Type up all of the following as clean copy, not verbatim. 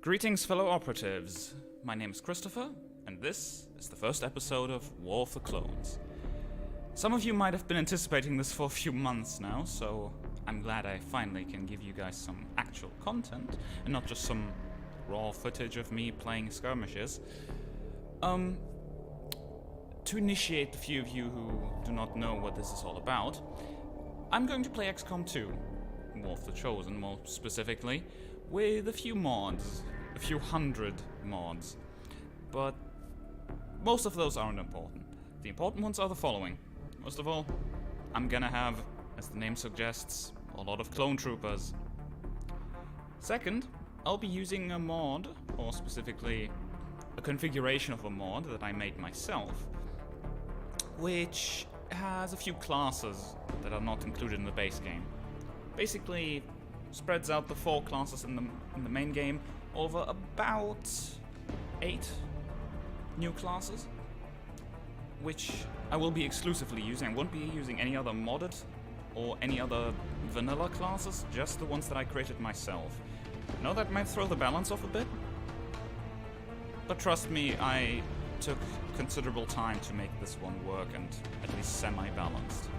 Greetings, fellow operatives. My name is Christopher, and this is the first episode of War of the Clones. Some of you might have been anticipating this for a few months now, so I'm glad I finally can give you guys some actual content, and not just some raw footage of me playing skirmishes. To initiate the few of you who do not know what this is all about, I'm going to play XCOM 2, War of the Chosen more specifically, with a few mods. A few hundred mods. But most of those aren't important. The important ones are the following. Most of all, I'm gonna have, as the name suggests, a lot of clone troopers. Second, I'll be using a mod, or specifically a configuration of a mod that I made myself, which has a few classes that are not included in the base game. Basically, spreads out the 4 classes in the main game over about 8 new classes, which I will be exclusively using. I won't be using any other modded or any other vanilla classes, just the ones that I created myself. I know that might throw the balance off a bit, but trust me, I took considerable time to make this one work and at least semi-balanced.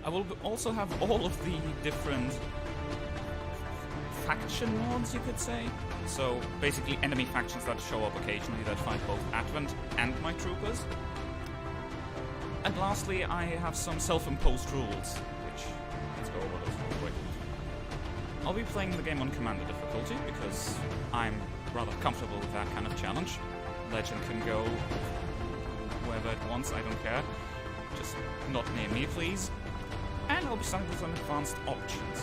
I will also have all of the different faction mods, you could say. So basically enemy factions that show up occasionally that fight both Advent and my troopers. And lastly, I have some self-imposed rules, which, let's go over those real quick. I'll be playing the game on Commander difficulty because I'm rather comfortable with that kind of challenge. Legend can go wherever it wants, I don't care. Just not near me, please. And I'll be starting with some advanced options.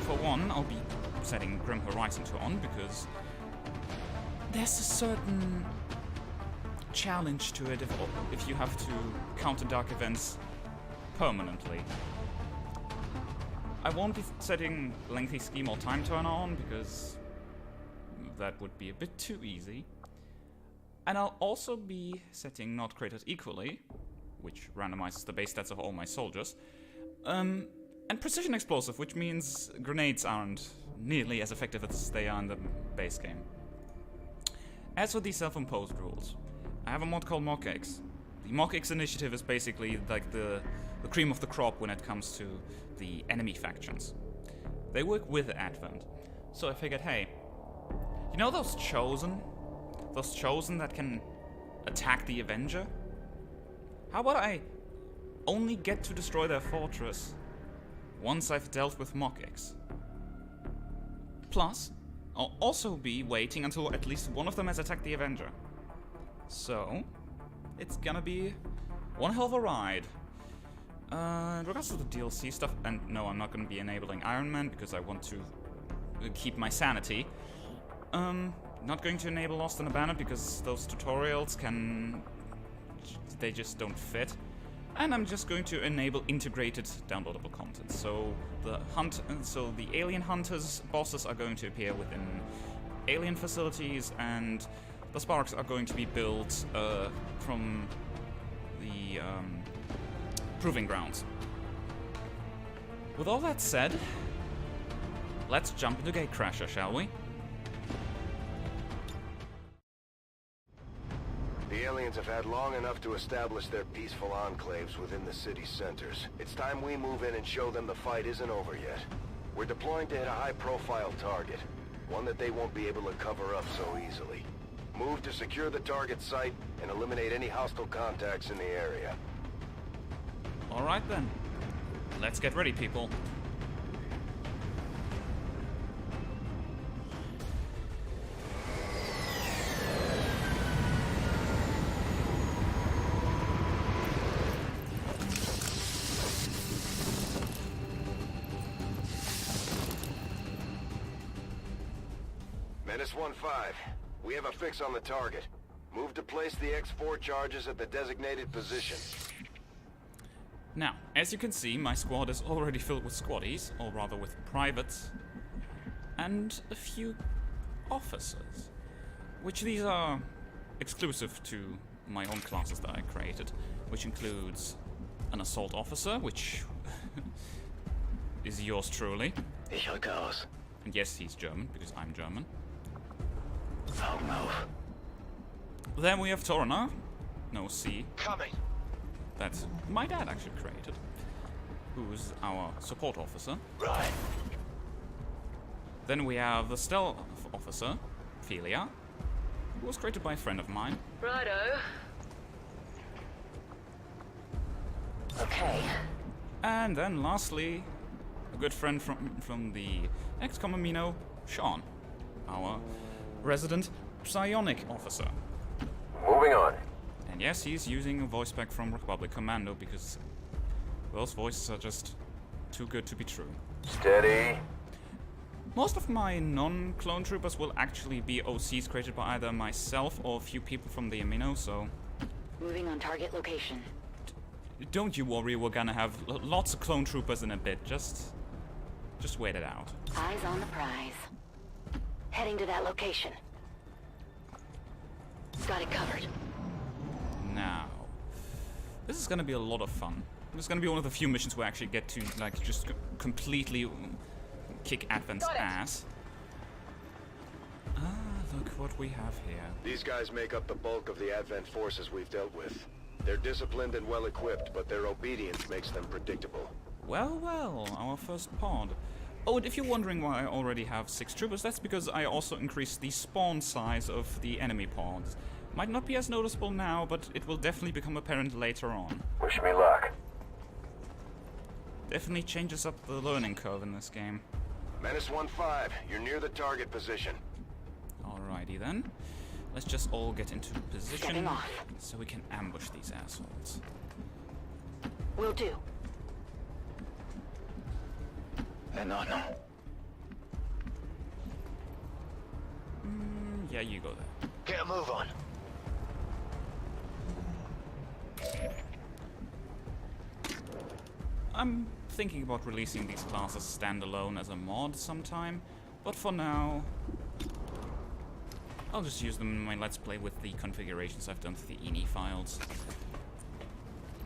For one, I'll be setting Grim Horizon to on because there's a certain challenge to it if you have to counter dark events permanently. I won't be setting Lengthy Scheme or Time Turner on because that would be a bit too easy. And I'll also be setting Not Created Equally, which randomizes the base stats of all my soldiers. And Precision Explosive, which means grenades aren't nearly as effective as they are in the base game. As for these self-imposed rules, I have a mod called MockX. The MockX initiative is basically like the cream of the crop when it comes to the enemy factions. They work with Advent. So I figured, hey, you know those Chosen? Those Chosen that can attack the Avenger? How about I only get to destroy their fortress once I've dealt with MockX? Plus, I'll also be waiting until at least one of them has attacked the Avenger. So, it's gonna be one hell of a ride. In regards to the DLC stuff, and no, I'm not gonna be enabling Iron Man because I want to keep my sanity. Not going to enable Lost and Abandoned because those tutorials they just don't fit. And I'm just going to enable integrated downloadable content. So the alien hunters bosses are going to appear within alien facilities, and the sparks are going to be built from the proving grounds. With all that said, let's jump into Gatecrasher, shall we? The aliens have had long enough to establish their peaceful enclaves within the city centers. It's time we move in and show them the fight isn't over yet. We're deploying to hit a high-profile target, one that they won't be able to cover up so easily. Move to secure the target site and eliminate any hostile contacts in the area. Alright then. Let's get ready, people. Menace 1-5, we have a fix on the target. Move to place the X4 charges at the designated position. Now, as you can see, my squad is already filled with squaddies, or rather with privates, and a few officers, which these are exclusive to my own classes that I created, which includes an assault officer, which is yours truly. Ich rücke aus. And yes, he's German, because I'm German. Augen auf. Then we have Torna, no C, Coming. that my dad actually created, who's our support officer. Right. Then we have the stealth officer, Philia, who was created by a friend of mine. Righto. Okay. And then lastly, a good friend from the XCOM amino, Sean, our resident psionic officer. Moving on. And yes, he's using a voice pack from Republic Commando because those voices are just too good to be true. Steady. Most of my non-clone troopers will actually be OCs created by either myself or a few people from the amino, so Moving on target location. don't you worry, we're gonna have lots of clone troopers in a bit. Just wait it out. Eyes on the prize. Heading to that location. Got it covered. Now, this is gonna be a lot of fun. This is gonna be one of the few missions where I actually get to, like, just completely kick Advent's ass. Ah, look what we have here. These guys make up the bulk of the Advent forces we've dealt with. They're disciplined and well-equipped, but their obedience makes them predictable. Well, well, our first pod. Oh, and if you're wondering why I already have 6 troopers, that's because I also increased the spawn size of the enemy pods. Might not be as noticeable now, but it will definitely become apparent later on. Wish me luck. Definitely changes up the learning curve in this game. Menace 1-5, you're near the target position. Alrighty then. Let's just all get into position Stepping off. so we can ambush these assholes. Will do. No. Yeah, you go there. Get a move on. I'm thinking about releasing these classes standalone as a mod sometime, but for now, I'll just use them in my Let's Play with the configurations I've done to the INI files.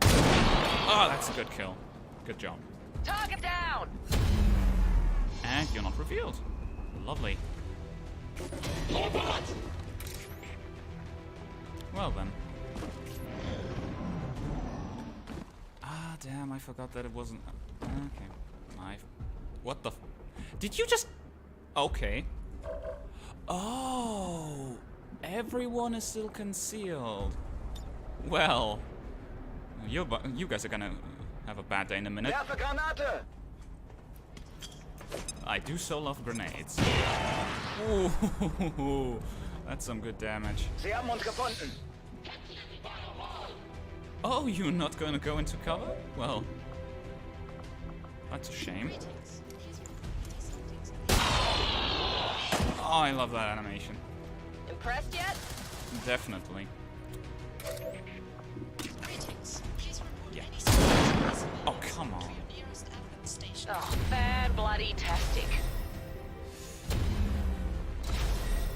Ah, that's a good kill. Good job. Target down! And you're not revealed. Lovely. Well then. Ah, damn, I forgot that it wasn't... Okay. What the... Did you just... Okay. Oh! Everyone is still concealed. Well... You guys are gonna have a bad day in a minute. I do so love grenades. Ooh, that's some good damage. Sie haben uns gefunden. Oh, you're not gonna go into cover? Well, that's a shame. Oh, I love that animation. Impressed yet? Definitely. Yeah. Oh, bad bloody tastic.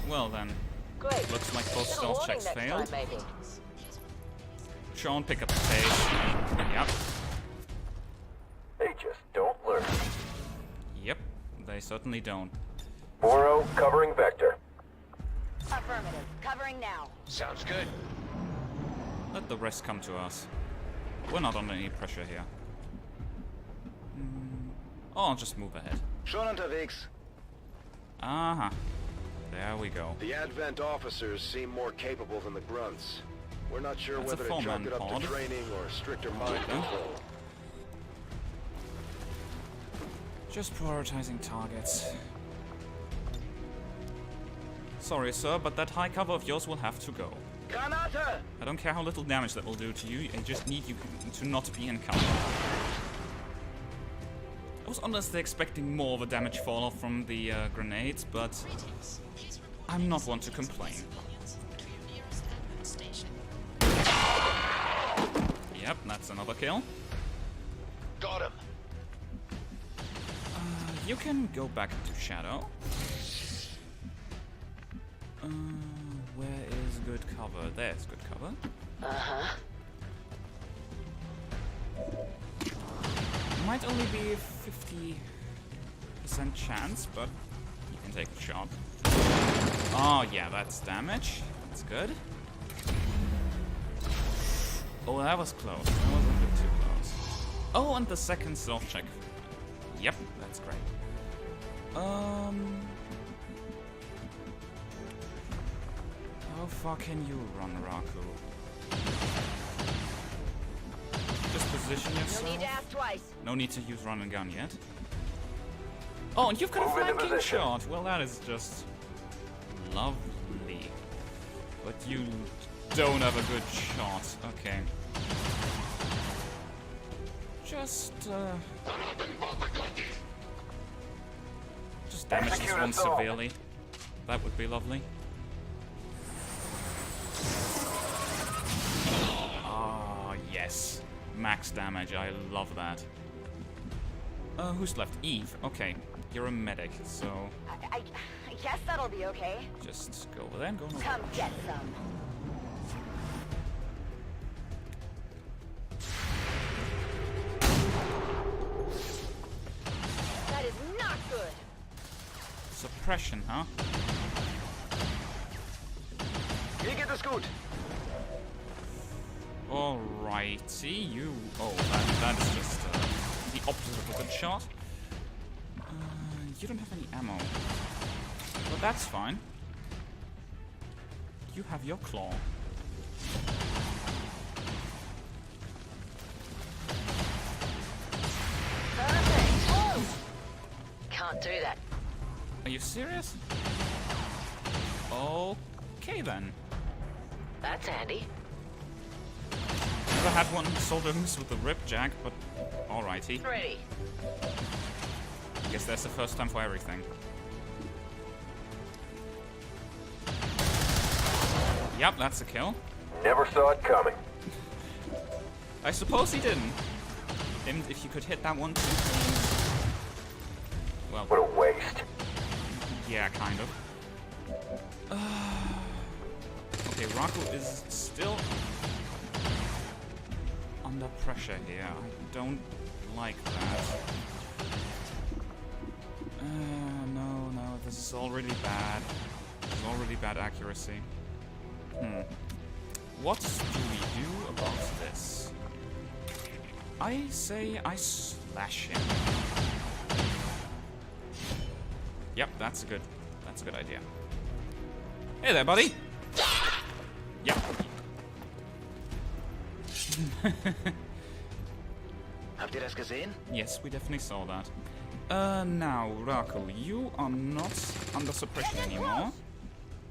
Well then, Great. looks like both Little stealth warning checks next failed. time, maybe. Sean, pick up the pace. Yep. They just don't learn. Yep, they certainly don't. Boro, covering Vector. Affirmative. Covering now. Sounds good. Let the rest come to us. We're not under any pressure here. Oh, I'll just move ahead. Schon unterwegs. Uh-huh. There we go. The Advent officers seem more capable than the grunts. We're not sure That's a whether to four-man chalk it up pod. to training or stricter mind Okay. control. Just prioritizing targets. Sorry, sir, but that high cover of yours will have to go. Granate! I don't care how little damage that will do to you, I just need you to not be in cover. I was honestly expecting more of a damage fall-off from the grenades, but I'm not one to complain. Yep, that's another kill. Got him. You can go back into shadow. Where is good cover? There's good cover. Uh-huh. Might only be a 50% chance, but you can take a shot. Oh yeah, that's damage. That's good. Oh, that was close. That was a bit too close. Oh, and the second stealth check. Yep, that's great. How far can you run, Raku? Just position yourself. No need to ask twice. No need to use run and gun yet. Oh, and you've got a Move into flanking position. shot. Well, that is just lovely. But you don't have a good shot. Okay. Just damage this one severely. That would be lovely. Ah, yes. Max damage. I love that. Who's left? Eve. Okay. You're a medic, so I guess that'll be okay. just go over there and go on. Come get some. That is not good. Suppression, huh? Hier geht es gut. Alrighty, you. Oh, that is just the opposite of a good shot. You don't have any ammo. But that's fine. You have your claw. Perfect. Whoa. Can't do that. Are you serious? Okay then. That's handy. Never had one soldier miss with the ripjack, but alrighty. Ready. I guess that's the first time for everything. Yep, that's a kill. Never saw it coming. I suppose he didn't. And if you could hit that one too, please. Well, What a waste. yeah, kind of. Okay, Raku is still under pressure here. I don't like that. No, this is already bad. This is already bad accuracy. What do we do about this? I say I slash him. Yep, that's a good idea. Hey there, buddy. Yep. Habt ihr das gesehen? Yes, we definitely saw that. Now, Raku, you are not under suppression anymore.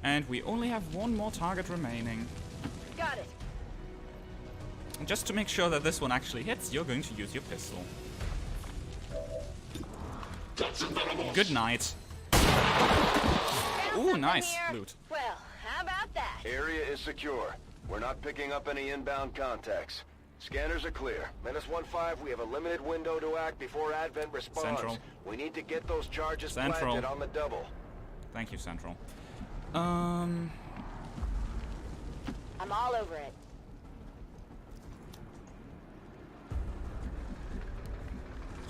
And we only have one more target remaining. Got it. And just to make sure that this one actually hits, you're going to use your pistol. Good night. Ooh, Something nice here. loot. Well, how about that? Area is secure. We're not picking up any inbound contacts. Scanners are clear. Menace 1-5, we have a limited window to act before Advent responds. Central. We need to get those charges Central. planted on the double. Thank you, Central. I'm all over it.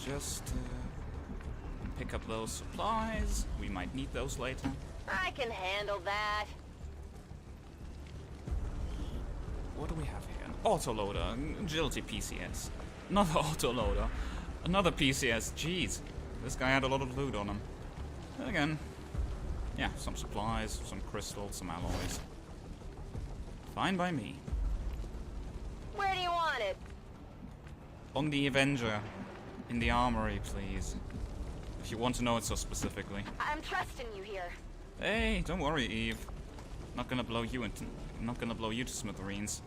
Just pick up those supplies. We might need those later. I can handle that. What do we have here? An autoloader. Agility PCS. Another autoloader. Another PCS. Jeez. This guy had a lot of loot on him. Then again, yeah, some supplies, some crystals, some alloys. Fine by me. Where do you want it? On the Avenger. In the armory, please. If you want to know it so specifically. I'm trusting you here. Hey, don't worry, Eve. Not gonna blow you into, not gonna blow you to smithereens.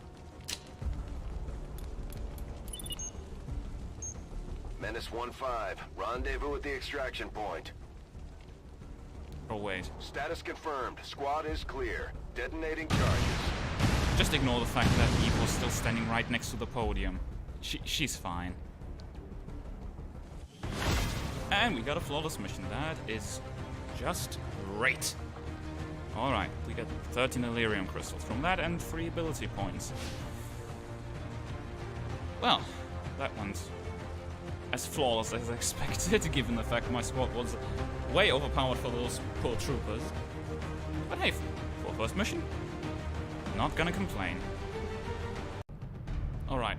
Menace 1-5, rendezvous at the extraction point. Oh wait. Status confirmed. Squad is clear. Detonating charges. Just ignore the fact that Eve was still standing right next to the podium. She's fine. And we got a flawless mission. That is just great. Alright, we got 13 Illyrium crystals from that and 3 ability points. Well, that one's as flawless as I expected, given the fact my squad was way overpowered for those poor troopers. But hey, for first mission, not gonna complain. Alright,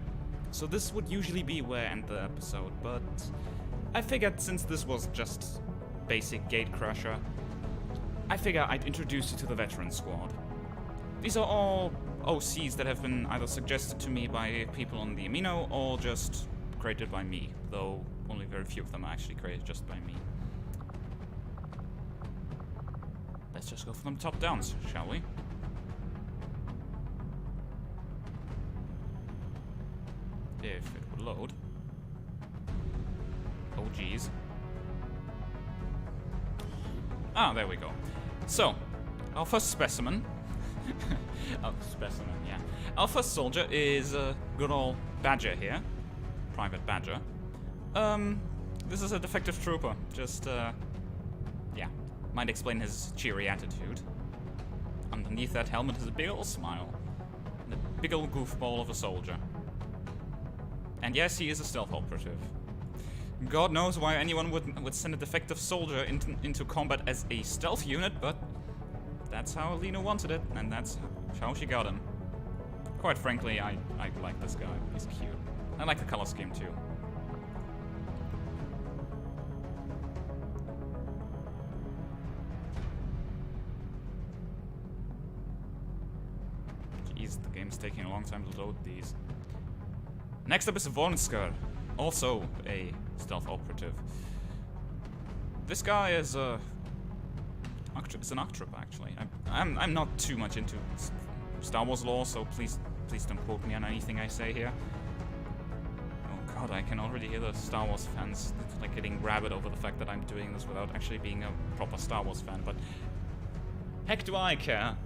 so this would usually be where I end the episode, but I figured since this was just basic Gatecrasher, I figure I'd introduce you to the veteran squad. These are all OCs that have been either suggested to me by people on the Amino or just created by me, though only very few of them are actually created just by me. Let's just go for them top downs, shall we? If it would load. Oh geez. Ah, there we go. So, our first specimen. Yeah. Our first soldier is good old Badger here. Private Badger. This is a defective trooper. Just, yeah. Might explain his cheery attitude. Underneath that helmet is a big old smile. And a big old goofball of a soldier. And yes, he is a stealth operative. God knows why anyone would send a defective soldier into combat as a stealth unit, but that's how Alina wanted it, and that's how she got him. Quite frankly, I like this guy. He's cute. I like the color scheme too. Jeez, the game's taking a long time to load these. Next up is Vornsker, also a stealth operative. This guy is an Octrip actually. I'm not too much into Star Wars lore, so please don't quote me on anything I say here. Oh god, I can already hear the Star Wars fans like getting rabid over the fact that I'm doing this without actually being a proper Star Wars fan, but heck do I care.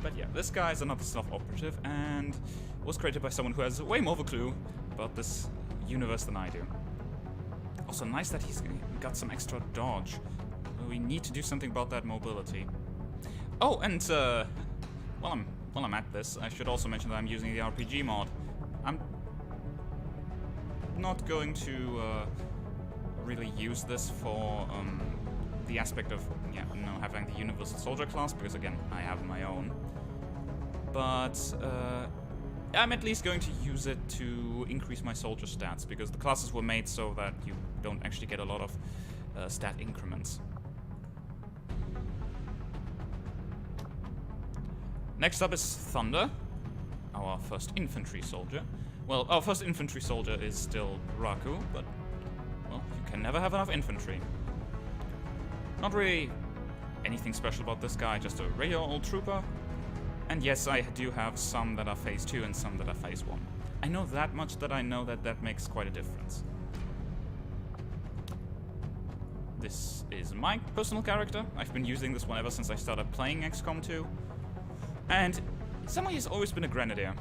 But yeah, this guy is another stealth operative and was created by someone who has way more of a clue about this universe than I do. Also nice that he's got some extra dodge. We need to do something about that mobility. Oh, and while I'm at this, I should also mention that I'm using the RPG mod. I'm not going to really use this for the aspect of having the Universal Soldier class, because again, I have my own. But I'm at least going to use it to increase my soldier stats, because the classes were made so that you don't actually get a lot of stat increments. Next up is Thunder, our first infantry soldier. Well, our first infantry soldier is still Raku, but, well, you can never have enough infantry. Not really anything special about this guy, just a regular old trooper. And yes, I do have some that are phase 2 and some that are phase 1. I know that much that I know that makes quite a difference. This is my personal character. I've been using this one ever since I started playing XCOM 2. And someone has always been a grenadier.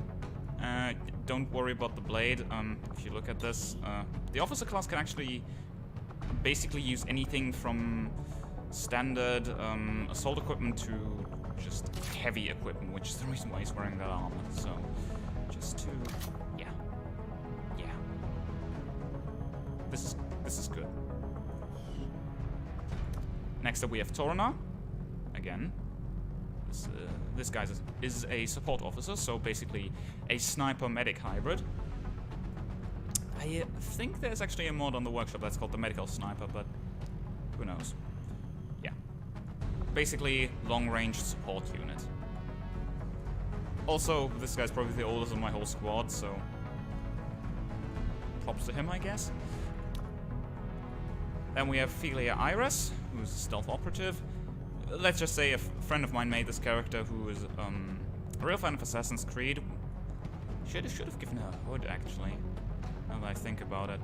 don't worry about the blade. If you look at this, the officer class can actually basically use anything from standard assault equipment to just heavy equipment, which is the reason why he's wearing that armor. So, just to, yeah. This is good. Next up we have Torna. Again, this guy is a support officer, so basically a sniper medic hybrid. I think there's actually a mod on the workshop that's called the medical sniper, but who knows? Yeah. Basically, long-range support unit. Also, this guy's probably the oldest of my whole squad, so props to him, I guess. Then we have Philia Iris, who's a stealth operative. Let's just say a friend of mine made this character who is a real fan of Assassin's Creed. Should have given her a hood, actually, now that I think about it.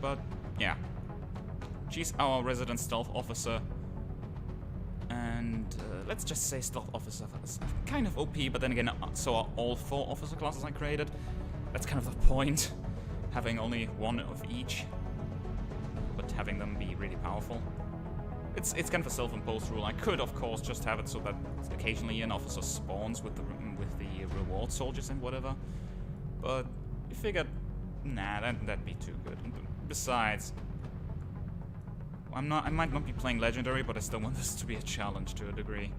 But, yeah. She's our resident stealth officer. And let's just say stealth officer is kind of OP, but then again, so are all 4 officer classes I created. That's kind of the point, having only one of each, but having them be really powerful. It's kind of a self-imposed rule. I could, of course, just have it so that occasionally an officer spawns with the reward soldiers and whatever. But I figured, nah, that'd be too good. And besides, I might not be playing legendary, but I still want this to be a challenge to a degree.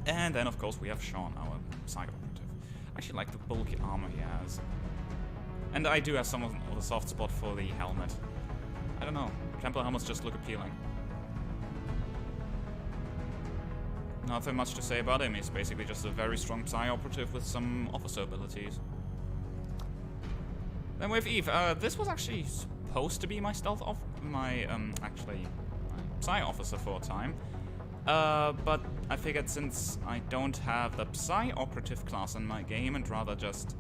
And then, of course, we have Sean, our side operative. I actually like the bulky armor he has. And I do have some of the soft spot for the helmet. I don't know. Templar helmets just look appealing. Nothing much to say about him. He's basically just a very strong Psi operative with some officer abilities. Then we have Eve. This was actually supposed to be my my Psi officer for a time. But I figured since I don't have the Psi operative class in my game and rather just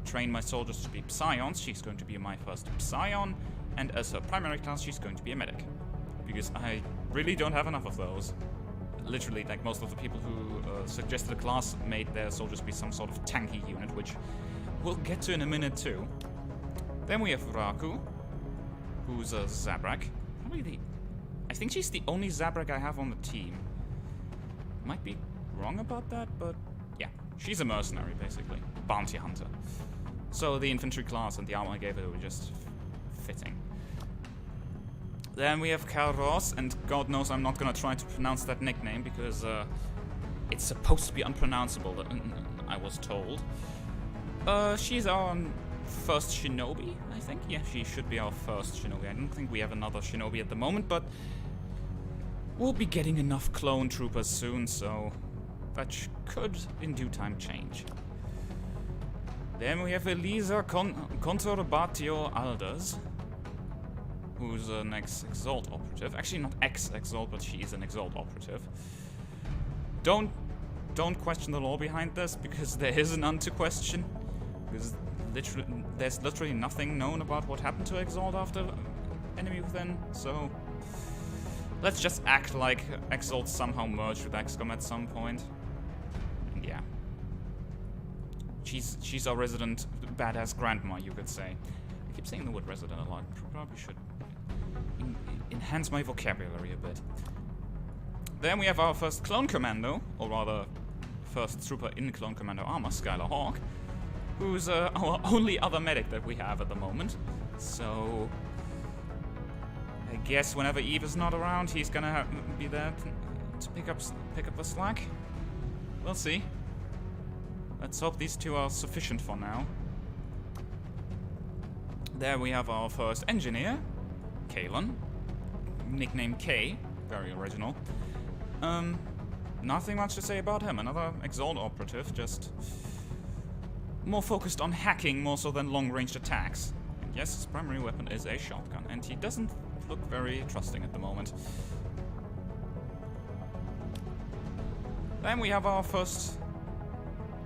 train my soldiers to be Psions, she's going to be my first Psion, and as her primary class, she's going to be a medic. Because I really don't have enough of those. Literally, like most of the people who suggested the class made their soldiers be some sort of tanky unit, which we'll get to in a minute too. Then we have Raku, who's a Zabrak. I think she's the only Zabrak I have on the team. Might be wrong about that, but yeah. She's a mercenary, basically. Bounty hunter. So the infantry class and the armor I gave her were just fitting. Then we have Karos, and God knows I'm not gonna try to pronounce that nickname because it's supposed to be unpronounceable, I was told. She's our first shinobi, I think. Yeah, she should be our first shinobi. I don't think we have another shinobi at the moment, but we'll be getting enough clone troopers soon, so that could in due time change. Then we have Elisa Contorbatio Alders, who's an ex-Exalt operative. Actually, not ex-Exalt, but she is an Exalt operative. Don't question the lore behind this, because there is none to question. Because there's literally nothing known about what happened to Exalt after Enemy Within, so let's just act like Exalt somehow merged with XCOM at some point. And yeah. She's our resident badass grandma, you could say. I keep saying the word resident a lot. Probably should enhance my vocabulary a bit. Then we have our first clone commando, or rather, first trooper in clone commando armor, Skylar Hawk, who's our only other medic that we have at the moment. So I guess whenever Eve is not around, he's gonna be there to pick up the slack. We'll see. Let's hope these two are sufficient for now. There we have our first engineer, Kalen, nicknamed K, very original. Nothing much to say about him. Another Exalt operative, just more focused on hacking more so than long-range attacks. And yes, his primary weapon is a shotgun, and he doesn't look very trusting at the moment. Then we have our first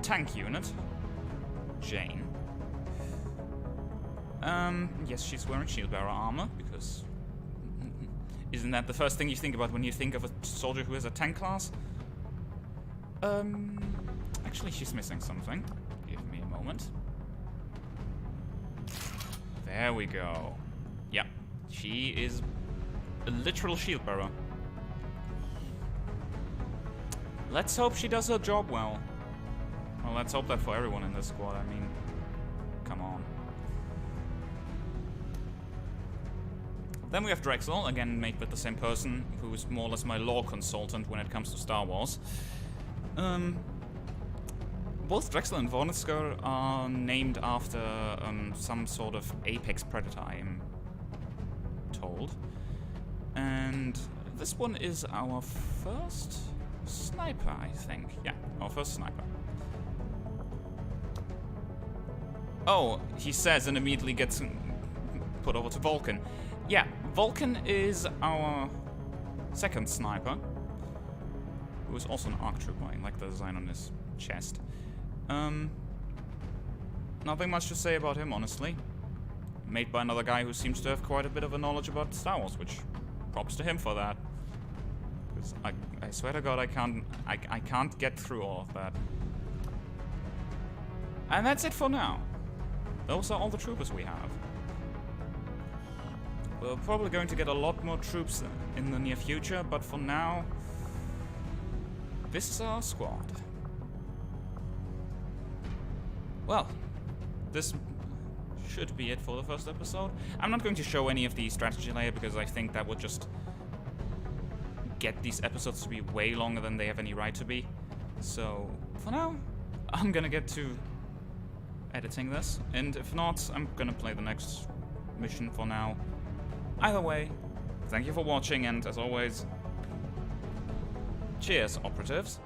tank unit, Jane. Yes, she's wearing shield bearer armor, because isn't that the first thing you think about when you think of a soldier who has a tank class? Actually, she's missing something. Give me a moment. moment. There we go. Yep, she is a literal shield bearer. Let's hope she does her job well. Well, let's hope that for everyone in this squad, I mean, come on. Then we have Drexel, again made with the same person, who is more or less my lore consultant when it comes to Star Wars. Both Drexel and Vornisker are named after some sort of apex predator, I am told. And this one is our first sniper, I think. Yeah, our first sniper. Oh, he says and immediately gets put over to Vulcan. Yeah, Vulcan is our second sniper, who is also an ARC trooper. I like the design on his chest. Nothing much to say about him, honestly. Made by another guy who seems to have quite a bit of a knowledge about Star Wars, which props to him for that. Because I swear to God, I can't get through all of that. And that's it for now. Those are all the troopers we have. We're probably going to get a lot more troops in the near future, but for now, this is our squad. Well, this should be it for the first episode. I'm not going to show any of the strategy layer because I think that would just get these episodes to be way longer than they have any right to be. So, for now, I'm gonna get to editing this, and if not, I'm gonna play the next mission for now. Either way, thank you for watching, and as always, cheers, operatives.